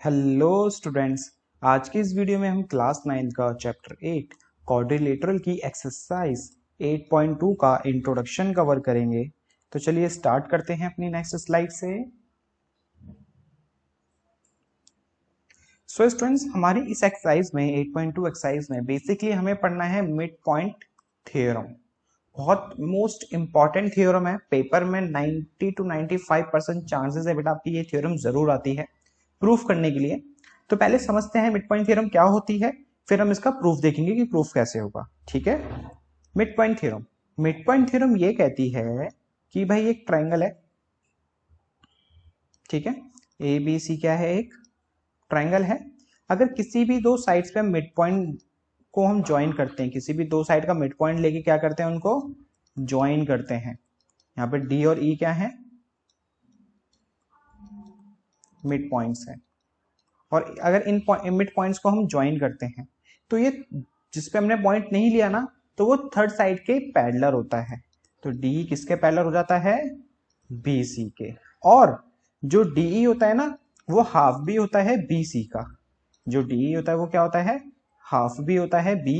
Hello students. आज की इस वीडियो में हम क्लास 9 का चैप्टर 8 क्वाड्रिलेटरल की एक्सरसाइज 8.2 का इंट्रोडक्शन कवर करेंगे। तो चलिए स्टार्ट करते हैं अपनी नेक्स्ट स्लाइड से। सो स्टूडेंट्स, हमारी इस एक्सरसाइज में 8.2 एक्सरसाइज में बेसिकली हमें पढ़ना है मिड पॉइंट थ्योरम। बहुत मोस्ट इंपॉर्टेंट थ्योरम है, पेपर में 90 to 95% चांसेस है बेटा आपकी ये थ्योरम जरूर आती है प्रूफ करने के लिए। तो पहले समझते हैं मिड पॉइंट थ्योरम क्या होती है, फिर हम इसका प्रूफ देखेंगे कि प्रूफ कैसे होगा। ठीक है। मिड पॉइंट थ्योरम ये कहती है कि भाई एक ट्राइंगल है, ठीक है, ए बी सी क्या है, एक ट्राइंगल है। अगर किसी भी दो साइड्स पे मिड पॉइंट को हम ज्वाइन करते हैं, किसी भी दो साइड का मिड पॉइंट लेके क्या करते हैं, उनको ज्वाइन करते हैं। यहाँ पे डी और ई क्या है, मिड पॉइंट्स है। और अगर इन मिड पॉइंट्स को हम ज्वाइन करते हैं तो ये जिस पे हमने पॉइंट नहीं लिया ना, तो वो थर्ड साइड के पैरेलल होता है। तो डी किसके पैरेलल हो जाता है, बी सी के। और जो डी होता है ना, वो हाफ भी होता है बी सी का। जो डी होता है वो क्या होता है, हाफ भी होता है बी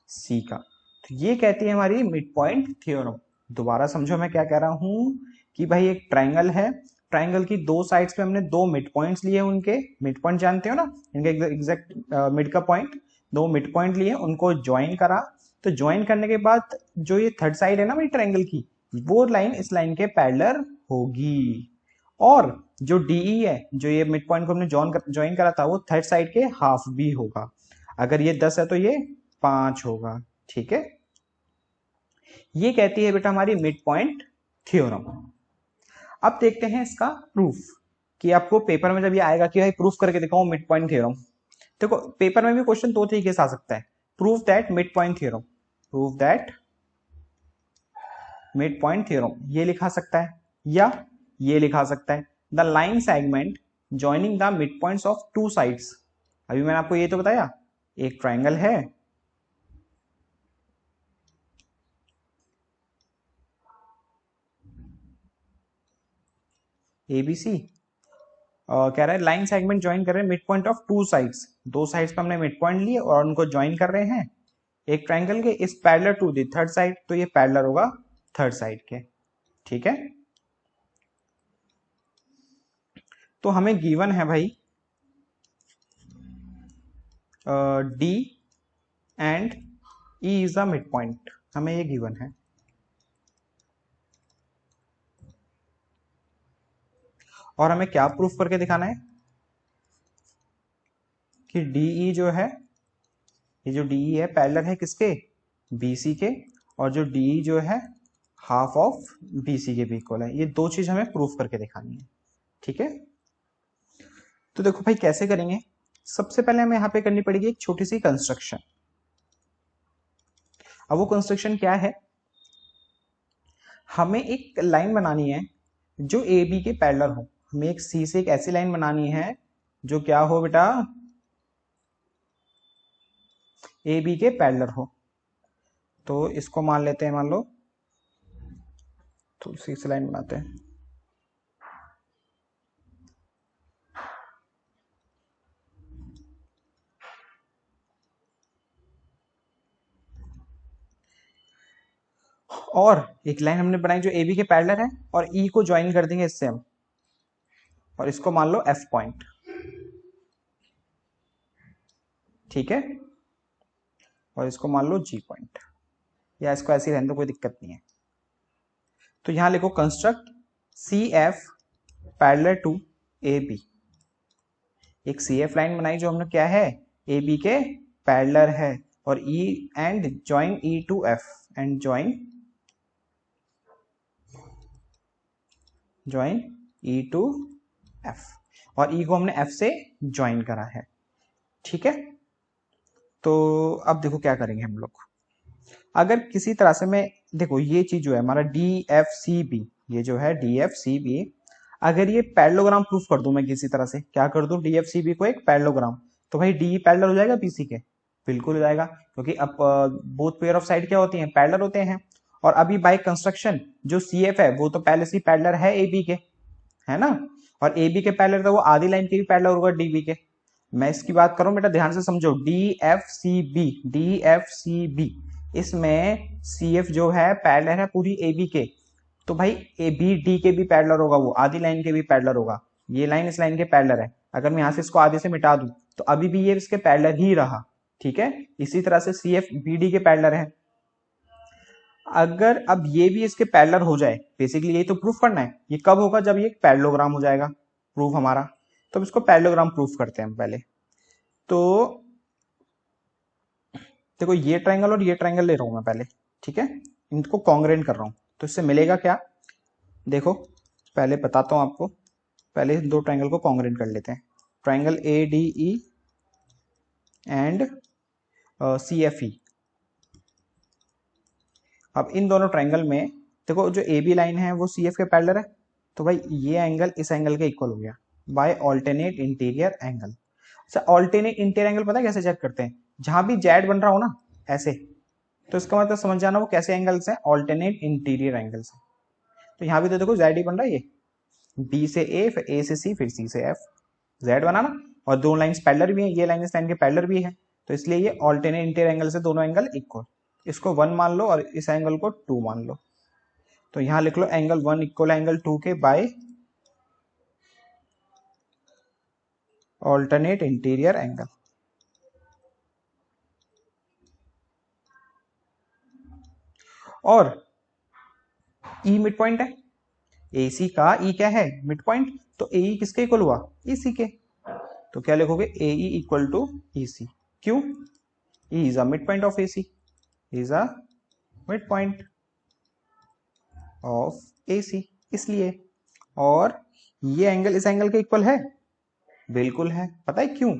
सी का। तो ये कहती है हमारी मिड पॉइंट थ्योरम। दोबारा समझो मैं क्या कह रहा हूं कि भाई एक ट्राइंगल है, ट्राइंगल की दो साइड्स पे हमने दो मिड पॉइंट्स लिए, उनके मिड पॉइंट जानते हो ना, इनके एग्जैक्ट मिड का पॉइंट, दो मिड पॉइंट लिए, उनको ज्वाइन करा। तो ज्वाइन करने के बाद जो ये थर्ड साइड है ना मेरी ट्राइंगल की, वो लाइन इस लाइन के पैरेलल होगी। और जो डीई है, जो ये मिड पॉइंट को हमने ज्वाइन करा था, वो थर्ड साइड के हाफ भी होगा। अगर ये 10 है तो ये 5 होगा। ठीक है। ये कहती है बेटा हमारी मिड पॉइंट थ्योरम। अब देखते हैं इसका प्रूफ, कि आपको पेपर में जब ये आएगा कि भाई प्रूफ करके दिखाओ मिड पॉइंट थ्योरम। देखो पेपर में भी क्वेश्चन दो तरीके से आ सकता है, proof that mid point theorem, proof that mid point theorem ये लिखा सकता है, या ये लिखा सकता है the line segment joining the mid points of two sides. अभी मैंने आपको ये तो बताया, एक ट्राइंगल है, एबीसी, कह रहा है लाइन सेगमेंट ज्वाइन कर रहे हैं mid point of two sides. दो साइड्स पे हमने मिड पॉइंट लिए और उनको ज्वाइन कर रहे हैं एक ट्राइंगल के, इस parallel to the third side. तो ये पैरेलल होगा थर्ड साइड के। ठीक है। तो हमें गिवन है भाई D and E is the mid point, हमें ये गिवन है। और हमें क्या प्रूफ करके दिखाना है कि डीई जो है, ये जो डीई है पैरेलल है किसके, बीसी के, और जो डीई जो है हाफ ऑफ बीसी के भी इक्वल है। ये दो चीज हमें प्रूफ करके दिखानी है। ठीक है। तो देखो भाई कैसे करेंगे, सबसे पहले हमें यहाँ पे करनी पड़ेगी एक छोटी सी कंस्ट्रक्शन। अब वो कंस्ट्रक्शन क्या है, हमें एक लाइन बनानी है जो ए बी के पैरेलल हो। हमें एक सी से एक ऐसी लाइन बनानी है जो क्या हो बेटा, ए बी के पैरेलल हो। तो इसको मान लेते हैं, मान लो थोड़ी सी लाइन बनाते हैं। और एक लाइन हमने बनाई जो ए बी के पैरेलल है, और ई को ज्वाइन कर देंगे इससे हम, और इसको मान लो एफ पॉइंट। ठीक है। और इसको मान लो जी पॉइंट, या इसको ऐसे ही रहने दो, कोई दिक्कत नहीं है। तो यहां लिखो construct C F parallel to A B. एक सी एफ लाइन बनाई जो हमने क्या है, ए बी के पैरेलल है, और E and join E to F, and join E to F, और ई को हमने एफ से ज्वाइन करा है। ठीक है। तो अब देखो क्या करेंगे हम लोग, अगर किसी तरह से मैं, देखो ये चीज जो है हमारा डी एफ सी बी, ये जो है डी एफ सी बी, अगर ये पैरेललोग्राम प्रूफ कर दूं मैं किसी तरह से, क्या कर दूं, डी एफ सी बी को एक पैरेललोग्राम, तो भाई डी पैरेलल हो जाएगा बीसी के, बिल्कुल हो जाएगा, क्योंकि अब बोथ पेयर ऑफ साइड क्या होती हैं, पैरेलल होते हैं। और अभी बाय कंस्ट्रक्शन जो सी एफ है वो तो पहले से पैरेलल है ए बी के, है ना। और ए बी के पैरेलल तो वो आधी लाइन के भी पैरेलल होगा डी बी के। मैं इसकी बात कर रहा हूं बेटा, ध्यान से समझो, डी एफ सी बी, इसमें सी एफ जो है पैरेलल है पूरी ए बी के, तो भाई ए बी डी के भी पैरेलल होगा, वो आधी लाइन के भी पैरेलल होगा। ये लाइन इस लाइन के पैरेलल है, अगर मैं यहां से इसको आधे से मिटा दूं तो अभी भी ये इसके पैरेलल ही रहा, ठीक है। इसी तरह से सी एफ बी डी के पैरेलल है। अगर अब ये भी इसके पैरेलल हो जाए, बेसिकली यही तो प्रूफ करना है, ये कब होगा, जब ये एक पैरेललोग्राम हो जाएगा प्रूफ हमारा। तो इसको पैरेललोग्राम प्रूफ करते हैं हम पहले। तो देखो ये ट्रायंगल और ये ट्रायंगल ले रहा हूं मैं पहले, ठीक है, इनको कॉन्ग्रेंट कर रहा हूं, तो इससे मिलेगा क्या, देखो पहले बताता हूं आपको, पहले दो ट्रायंगल को कॉन्ग्रेंट कर लेते हैं। Triangle A D E and C F E. अब इन दोनों ट्रायंगल में देखो जो ए बी लाइन है वो सी एफ के पैरेलल है, तो भाई ये एंगल इस एंगल के इक्वल हो गया बाय ऑल्टरनेट इंटीरियर एंगल। अच्छा, ऑल्टरनेट इंटीरियर एंगल पता है कैसे चेक करते हैं, जहां भी जेड बन रहा हो ना ऐसे, तो इसका मतलब समझ जाना वो कैसे एंगल्स है, ऑल्टरनेट इंटीरियर एंगल्स है। तो यहाँ भी तो देखो जेड ही बन रहा है, ये बी से ए, फिर ए से सी, फिर सी से एफ, जेड बना ना, और दो लाइंस पैरेलल भी है, ये लाइन इस लाइन के पैरेलल भी है, तो इसलिए ये ऑल्टरनेट इंटीरियर एंगल से दोनों एंगल इक्वल। इसको 1 मान लो और इस एंगल को 2 मान लो, तो यहां लिख लो एंगल 1 इक्वल एंगल 2 के बाय ऑल्टरनेट इंटीरियर एंगल। और ई मिड पॉइंट है, AC का E क्या है, मिड पॉइंट, तो AE किसके इक्वल हुआ, EC के, तो क्या लिखोगे AE इक्वल टू EC। क्यों, E is a mid point of AC, is a mid point of AC, इसलिए। और ये एंगल इस एंगल के इक्वल है, बिल्कुल है, पता है क्यों,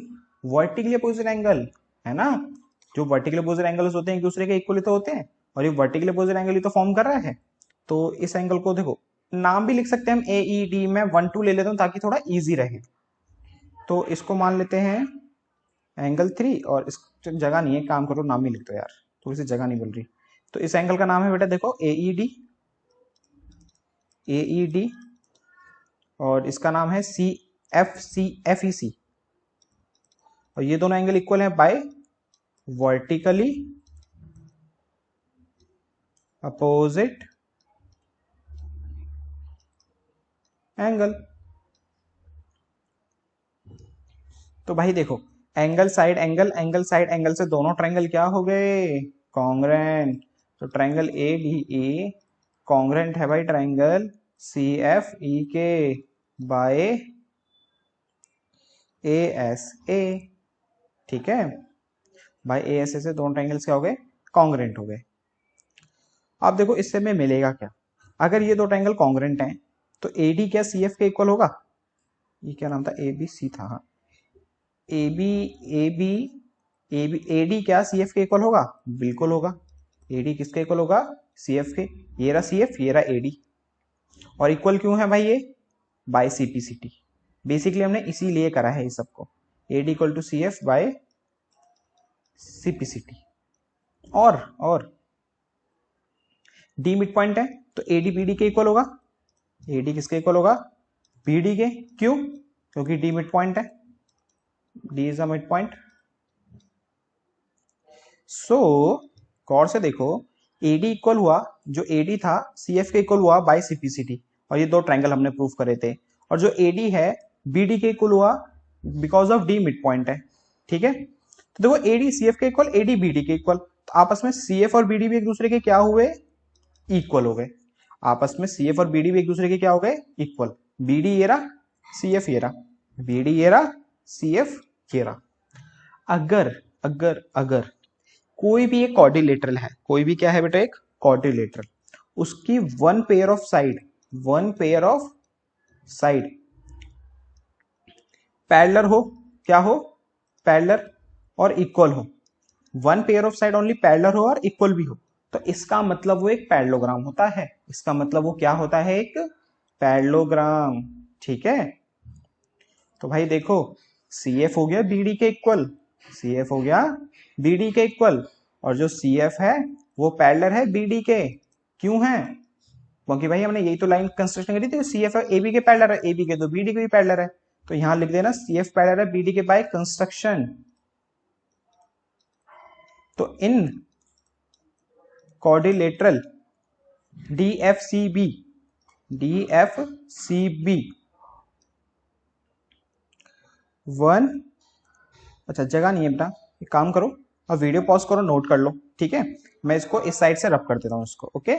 वर्टिकली अपोजिट एंगल है ना, जो वर्टिकली अपोजिट एंगल्स होते हैं एक दूसरे के इक्वल ही तो होते हैं, और ये वर्टिकली अपोजिट एंगल ही तो फॉर्म कर रहा है। तो इस एंगल को देखो, नाम भी लिख सकते हैं हम AED में 1 2 ले लेता हूं ताकि थोड़ा इजी रहे, तो इसको मान लेते हैं एंगल 3, और इस जगह नहीं है, काम करो नाम ही लिख दो यार, तो इसे जगह नहीं बोल रही, तो इस एंगल का नाम है बेटा देखो AED, और इसका नाम है FEC, और ये दोनों एंगल इक्वल है बाय वर्टिकली अपोजिट एंगल। तो भाई देखो angle side angle, angle side angle से दोनों ट्रायंगल क्या हो गए, कॉन्ग्रेंट। तो ट्रायंगल ADE कॉन्ग्रेंट है भाई ट्रायंगल CFE के बाय ASA, ठीक है, बाय ASA से दोनों ट्रायंगल्स क्या हो गए, कॉन्ग्रेंट हो गए। अब देखो इससे में मिलेगा क्या, अगर ये दो ट्रायंगल कॉन्ग्रेंट हैं तो AD क्या CF के इक्वल होगा, ये क्या नाम था, ABC था, हाँ, AD क्या CF के इक्वल होगा, बिल्कुल होगा, AD किसके इक्वल होगा, CF के, ये रहा CF, ये रहा AD, और इक्वल क्यों है भाई, ये बाय CPCT, बेसिकली हमने इसीलिए करा है इस सबको, AD equal to CF by CPCT। और D मिड पॉइंट है तो AD BD के इक्वल होगा, AD किसके इक्वल होगा, BD के, क्यों, क्योंकि D मिड पॉइंट है, D is a mid point. So गौर से देखो AD इक्वल हुआ, जो AD था CF के इक्वल हुआ बाय CPCT, और ये दो ट्रायंगल हमने प्रूव करे थे, और जो AD है BD के इक्वल हुआ because of D mid point है, ठीक है। तो देखो AD CF के इक्वल, AD BD के इक्वल, तो आपस में CF और BD भी एक दूसरे के क्या हुए, इक्वल हो गए, आपस में CF और BD भी एक दूसरे के क्या हो गए, इक्वल, BD ये रहा, CF ये रहा, BD ये रहा, CF ये रहा। अगर अगर अगर कोई भी एक क्वाड्रिलेटरल है, कोई भी क्या है बेटा, एक क्वाड्रिलेटरल, उसकी one pair of side parallel हो, क्या हो, पैरेलल और इक्वल हो, one pair of side only parallel हो और इक्वल भी हो, तो इसका मतलब वो एक पैरेललोग्राम होता है, इसका मतलब वो क्या होता है, एक पैरेललोग्राम, ठीक है। तो भाई देखो CF हो गया BD के इक्वल, CF हो गया BD के इक्वल, और जो CF है वो पैरेलल है BD के, क्यों है, क्योंकि भाई हमने यही तो लाइन कंस्ट्रक्शन करी थी, सी एफ ए बी के पैरेलल है, ए बी के तो बी डी के भी पैरेलल है, तो यहां लिख देना सी एफ पैरेलल है बी डी के बाय कंस्ट्रक्शन। तो in quadrilateral D F C B one, अच्छा जगह नहीं है बेटा, एक काम करो अब वीडियो पॉज करो, नोट कर लो, ठीक है, मैं इसको इस साइड से रब कर देता हूं इसको, ओके।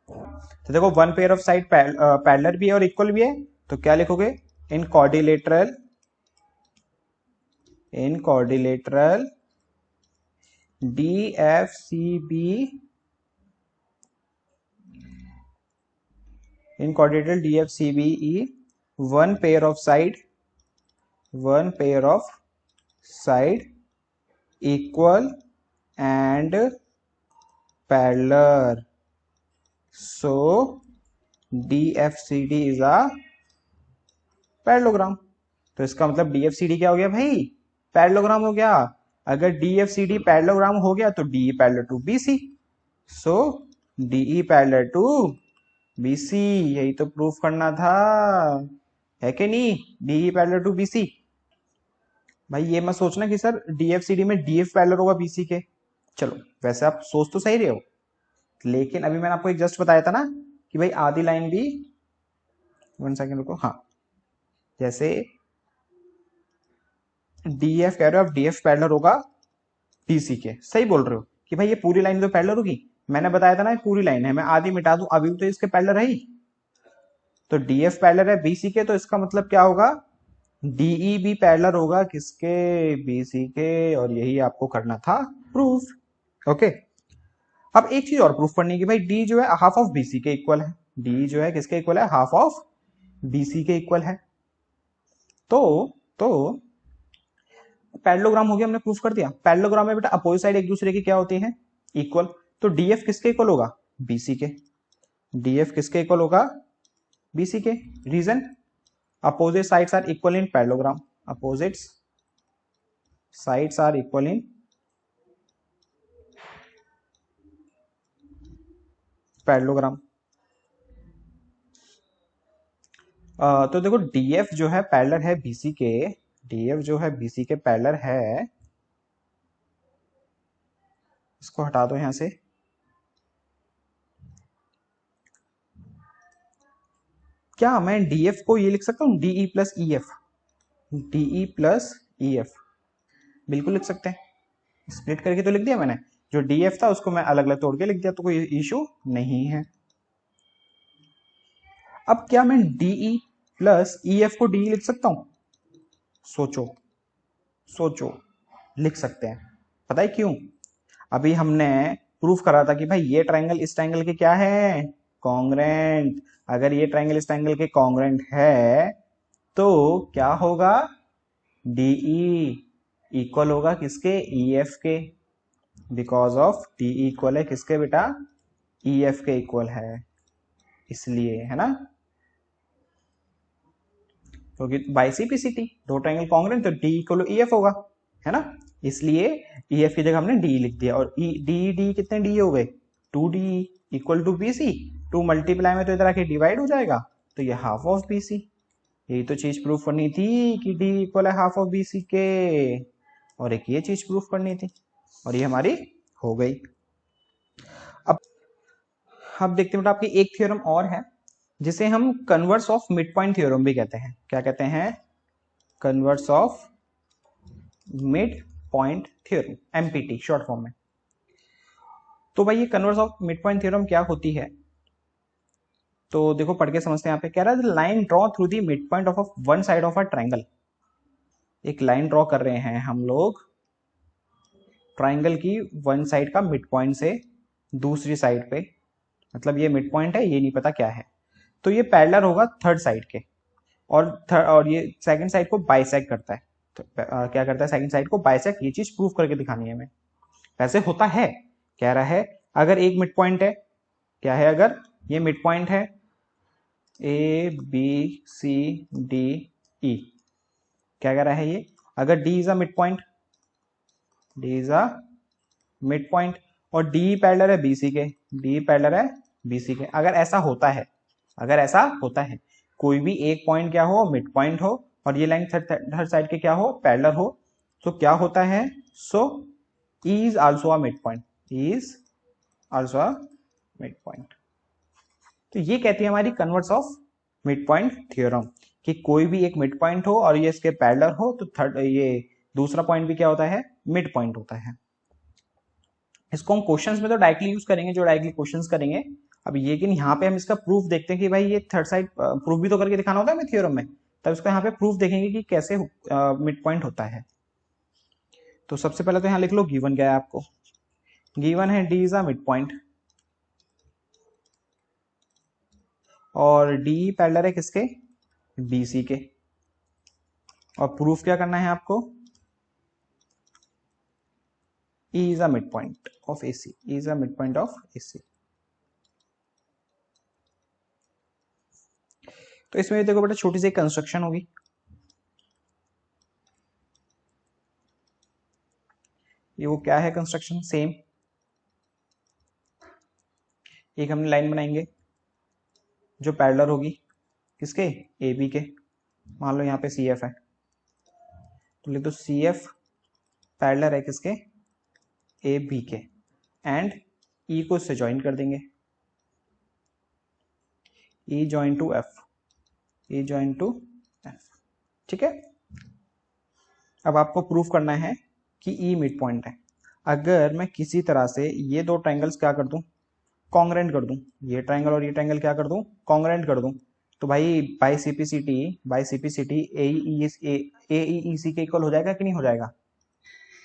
तो देखो one pair of side parallel भी है और इक्वल भी है, तो क्या लिखोगे, in quadrilateral D F C B, in quadrilateral D F C B E one pair of side equal and parallel, so DFCD is a parallelogram। तो इसका मतलब DFCD क्या हो गया भाई, पैरेललोग्राम हो गया। अगर DFCD पैरेललोग्राम हो गया तो DE parallel to BC, so DE parallel to BC, यही तो प्रूफ करना था, है कि नहीं, DE पैरेलल टू BC। भाई ये मत सोचना कि सर DFCD में DF पैरेलल होगा BC के, चलो वैसे आप सोच तो सही रहे हो, लेकिन अभी मैंने आपको एक जस्ट बताया था ना कि भाई आधी लाइन भी, 1 सेकंड रुको, हाँ, जैसे DF कह रहे हो आप, DF पैरेलल होगा BC के, सही बोल रहे हो कि भाई ये पूरी लाइन तो पैरेलल होगी, मैंने बताया था ना ये पूरी लाइन है, मैं आधी मिटा दूं अभी तो इसके पैरेलल है ही, तो DF पैरेलल है BC के, तो इसका मतलब क्या होगा, DE भी पैरेलल होगा किसके, BC के, और यही आपको करना था प्रूफ, ओके। अब एक चीज और प्रूफ करनी है कि भाई D जो है हाफ ऑफ BC के इक्वल है, D जो है किसके इक्वल है, हाफ ऑफ BC के इक्वल है। तो पैरेललोग्राम हो गया, हमने प्रूफ कर दिया। पैरेललोग्राम में बेटा अपोजिट साइड एक दूसरे की क्या होती है, इक्वल, तो DF किसके इक्वल होगा, BC के, DF किसके इक्वल होगा, BC के। Reason, opposite sides are equal in parallelogram, opposite sides are equal in parallelogram। तो देखो DF जो है पैरेलल है BC के, DF जो है BC के पैरेलल है, इसको हटा दो यहां से, क्या मैं DF को ये लिख सकता हूं DE plus EF, DE plus EF, बिल्कुल लिख सकते हैं, स्प्लिट करके तो लिख दिया मैंने, जो DF था उसको मैं अलग अलग तोड़ के लिख दिया, तो कोई इशू नहीं है। अब क्या मैं DE प्लस EF को DE लिख सकता हूं, सोचो, लिख सकते हैं, पता है क्यों, अभी हमने प्रूफ करा था कि भाई ये ट्रायंगल इस ट्रायंगल के क्या है, कॉन्ग्रेंट, अगर ये ट्रायंगल इस ट्रायंगल के कॉन्ग्रेंट है तो क्या होगा, DE इक्वल होगा किसके, EF के, बिकॉज ऑफ DE इक्वल है किसके बेटा, EF के इक्वल है, इसलिए, है ना, क्योंकि बाई CPCT दो ट्रायंगल कॉन्ग्रेंट, तो D इक्वल EF होगा, है ना, इसलिए EF की जगह हमने D लिख दिया, और D कितने D हो गए, 2D equal to BC, 2 multiply में तो इधर आके डिवाइड हो जाएगा, तो ये हाफ ऑफ BC, यही तो चीज प्रूफ करनी थी कि D इक्वल है हाफ ऑफ BC के, और एक ये चीज प्रूफ करनी थी, और ये हमारी हो गई। अब देखते हैं आपकी एक थ्योरम और है जिसे हम converse of mid point theorem भी कहते हैं, क्या कहते हैं, converse of mid point theorem, MPT short form में। तो भाई ये converse of mid point theorem क्या होती है, तो देखो पढ़ के समझते हैं, यहाँ पे कह रहा है line draw through the mid point of one side of a triangle, एक लाइन ड्रॉ कर रहे हैं हम लोग ट्राइंगल की वन साइड का मिड पॉइंट से दूसरी साइड पे, मतलब ये मिड पॉइंट है, ये नहीं पता क्या है, तो ये पैरेलल होगा थर्ड साइड के, और ये सेकंड साइड को बाइसेक्ट करता है, तो क्या करता है, सेकंड साइड को बाइसेक्ट, ये चीज प्रूफ करके दिखानी है हमें। वैसे होता है, कह रहा है अगर एक मिड पॉइंट है, क्या है, अगर ये मिड पॉइंट है ABCDE, क्या कह रहा है ये, अगर D is a mid point, D is a mid point, और D पैरेलल है BC के, D पैरेलल है BC के। अगर ऐसा होता है, अगर ऐसा होता है कोई भी एक पॉइंट क्या हो, मिड पॉइंट हो, और ये लाइन थर्ड साइड के क्या हो, पैरेलल हो, तो क्या होता है, सो E is also a midpoint, E is also a midpoint। तो ये कहती है हमारी converse of mid point theorem, कि कोई भी एक मिड पॉइंट हो और ये इसके पैरेलल हो तो थर्ड ये दूसरा पॉइंट भी क्या होता है, मिड पॉइंट होता है। इसको हम क्वेश्चंस में तो डायरेक्टली यूज करेंगे, जो डायरेक्टली क्वेश्चंस करेंगे। अब लेकिन यहाँ पे हम इसका प्रूफ देखते हैं कि भाई ये थर्ड साइड प्रूफ भी तो करके दिखाना होता है हमें थ्योरम में, तब इसको यहाँ पे प्रूफ देखेंगे कि कैसे मिड पॉइंट होता है। तो सबसे पहले तो यहाँ लिख लो गिवन क्या है आपको, गिवन है D is a mid point, और डी पैरेलल है किसके, बीसी के। और प्रूफ क्या करना है आपको, E is a midpoint of AC, E is a midpoint of AC। तो इसमें देखो बेटा छोटी सी कंस्ट्रक्शन होगी, ये वो क्या है कंस्ट्रक्शन, सेम एक हमने लाइन बनाएंगे जो पैरेलल होगी किसके, ए बी के। मान लो यहाँ पे सी एफ है, तो लिख दो सी एफ पैरेलल है किसके, ए बी के, एंड ई को इससे ज्वाइन कर देंगे, E join to F, E join to F. ठीक है, अब आपको प्रूफ करना है कि ई मिड पॉइंट है। अगर मैं किसी तरह से ये दो ट्रायंगल्स क्या कर दूं, कॉन्ग्रेंट कर दूं, ये ट्रायंगल और ये ट्रायंगल क्या कर दूं, कॉन्ग्रेंट कर दूं, तो भाई बाई सीपीसीटी AEEC के इक्वल हो जाएगा कि नहीं हो जाएगा,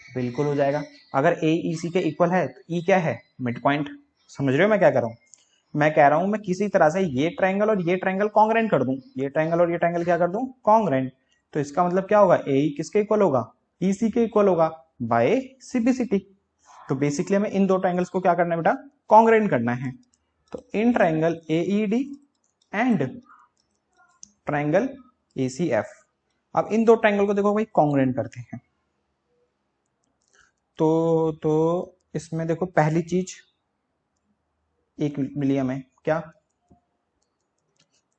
बिल्कुल हो जाएगा। अगर AEC के इक्वल है तो E क्या है, मिड पॉइंट। समझ रहे हो मैं क्या कर रहा हूँ, मैं कह रहा हूं मैं किसी तरह से ये ट्रायंगल और ये ट्रायंगल कॉन्ग्रेंट कर दूं, ये ट्रायंगल और ये ट्रायंगल क्या कर दूं, कॉन्ग्रेंट। तो इसका मतलब क्या होगा, AE किसके इक्वल होगा, EC के इक्वल होगा बाय CPCT। तो बेसिकली हमें इन दो ट्रायंगल्स को क्या करना है बेटा, कॉन्ग्रेंट करना है। तो in triangle AED and triangle ACF, अब इन दो ट्रायंगल को देखो भाई कॉन्ग्रेंट करते हैं। तो इसमें देखो पहली चीज एक मिली हमें क्या,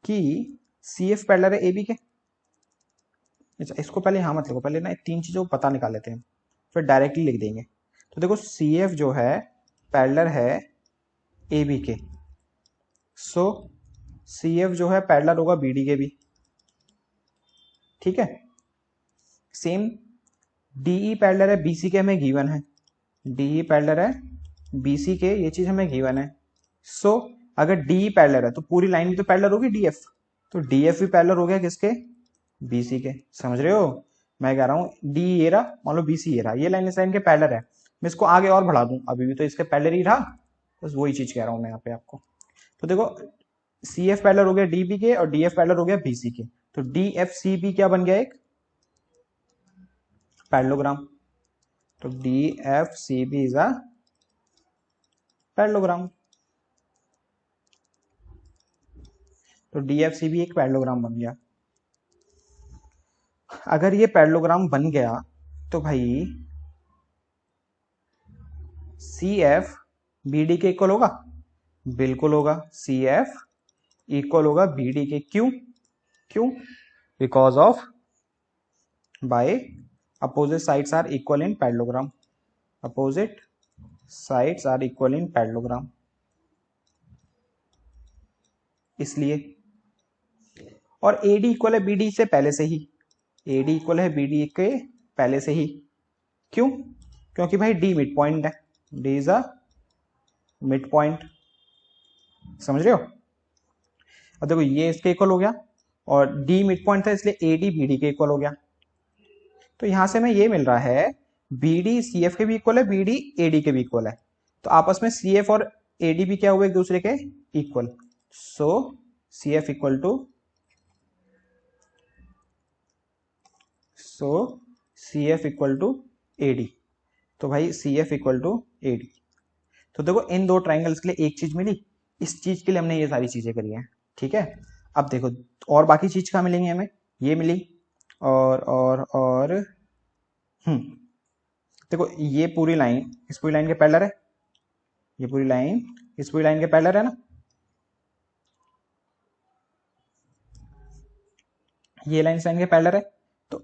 कि CF पैरेलल है AB के। अच्छा इसको पहले यहाँ मत लिखो, पहले ना तीन चीजों को पता निकाल लेते हैं, फिर डायरेक्टली लिख देंगे। तो देखो CF जो है पैरेलल है AB के, सो CF जो है पैरेलल होगा BD के भी। ठीक है, सेम DE पैरेलल है BC के, हमें गिवन है, DE पैरेलल है BC के, ये चीज हमें गिवन है। सो अगर DE पैरेलल है तो पूरी लाइन भी तो पैरेलल होगी DF, तो DF भी पैरेलल हो गया किसके, BC के। समझ रहे हो मैं कह रहा हूँ DE ये रहा, मान लो BC ये रहा, ये लाइन इस लाइन के पैरेलल है, मैं इसको आगे और बढ़ा दूं, अभी भी तो इसके पैरेलल ही रहा, बस वही चीज कह रहा हूँ मैं यहाँ पे आपको। तो देखो CF पैरेलल हो गया DB के और DF पैरेलल हो गया BC के, तो DFCB क्या बन गया, एक पैरेललोग्राम। तो DFCB इज अ पैरेललोग्राम, तो DFCB एक पैरेललोग्राम बन गया। अगर ये पैरेललोग्राम बन गया तो भाई CF BD के इक्वल होगा, बिल्कुल होगा, CF इक्वल होगा BD के। क्यों because of by opposite sides are equal in parallelogram, opposite sides are equal in parallelogram, इसलिए। और AD इक्वल है BD से पहले से ही, AD इक्वल है BD के पहले से ही। क्योंकि भाई D मिड पॉइंट है, D is a mid point. समझ रहे हो, अब देखो ये इसके इक्वल हो गया और D मिड पॉइंट था इसलिए AD BD के इक्वल हो गया। तो यहां से हमें ये मिल रहा है BD CF के भी इक्वल है, BD AD के भी इक्वल है, तो आपस में CF और AD भी क्या हुए एक दूसरे के equal. So CF equal to, so CF equal to AD, तो भाई CF इक्वल टू AD। तो देखो इन दो ट्राइंगल्स के लिए एक चीज मिली, इस चीज के लिए हमने ये सारी चीजें करी हैं। ठीक है, अब देखो और बाकी चीज कहाँ मिलेंगी हमें, ये मिली और देखो ये पूरी लाइन इस पूरी लाइन के पैरेलल है, ये पूरी लाइन इस पूरी लाइन के पैरेलल है ना, ये लाइन इस लाइन के पैरेलल है, तो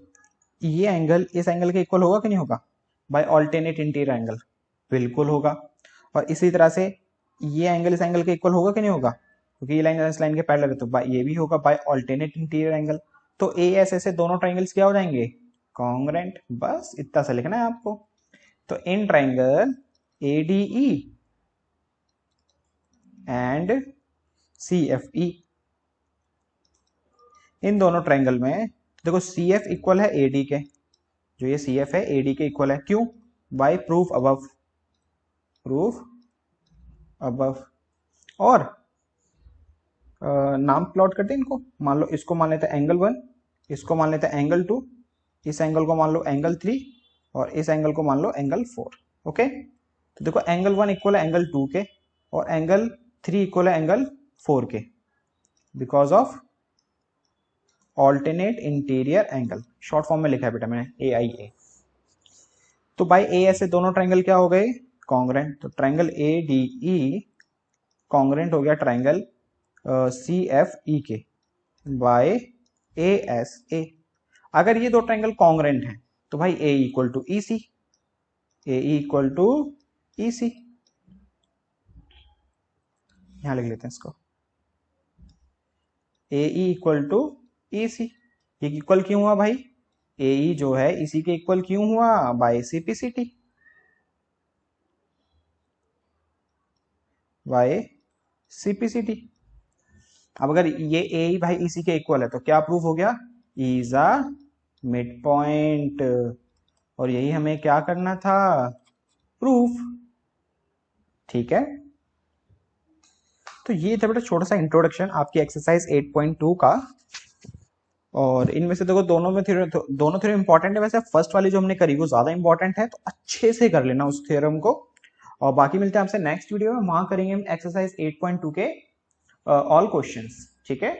ये एंगल इस एंगल के इक्वल होगा कि नहीं होगा बाय ऑल्टरनेट इंटीरियर एंगल? बिल्कुल होगा। और इसी तरह से ये एंगल इस एंगल के इक्वल होगा कि नहीं होगा, क्योंकि ये लाइन इस लाइन के पैरेलल है, तो ये भी होगा बाय ऑल्टरनेट इंटीरियर एंगल। तो ए एस ऐसे दोनों ट्राइंगल्स क्या हो जाएंगे, कॉन्ग्रेंट। बस इतना सा लिखना है आपको। तो in triangle ADE and CFE, इन दोनों ट्राइंगल में देखो CF इक्वल है AD के, जो ये CF है AD के इक्वल है। क्यों? By proof above, proof above. और नाम प्लॉट करते हैं इनको, मान लो इसको मान लेते हैं एंगल 1, इसको मान लेते हैं एंगल 2, इस एंगल को मान लो एंगल 3 और इस एंगल को मान लो एंगल 4। ओके, तो देखो एंगल 1 इक्वल है एंगल 2 के और एंगल 3 इक्वल है एंगल 4 के, because of alternate interior angle. Short form में लिखा है बेटा मैंने AIA। तो बाय AS से दोनों ट्राइंगल क्या हो गए, कॉन्ग्रेंट। तो ट्राइंगल ADE कॉन्ग्रेंट हो गया ट्राइंगल CFE के बाय ASA। अगर ये दो ट्राइंगल कॉन्ग्रेंट हैं तो भाई AE equal to EC, AE equal to EC। यहां लिख लेते हैं इसको, AE इक्वल टू EC। ये इक्वल क्यों हुआ भाई, AE जो है इसी के इक्वल क्यों हुआ, बाय CPCT, बाय CPCT। अब अगर ये AE भाई इसी के इक्वल है तो क्या प्रूफ हो गया, इज अ मिड पॉइंट। और यही हमें क्या करना था, प्रूफ। ठीक है, तो ये था बेटा छोटा सा इंट्रोडक्शन आपकी एक्सरसाइज 8.2 का। और इनमें से देखो दोनों थ्योरम इंपॉर्टेंट है। वैसे फर्स्ट वाली जो हमने करी वो ज्यादा इंपॉर्टेंट है, तो अच्छे से कर लेना उस थ्योरम को। और बाकी मिलते हैं आपसे नेक्स्ट वीडियो में, वहां करेंगे हम एक्सरसाइज 8.2 के ऑल क्वेश्चंस। ठीक है।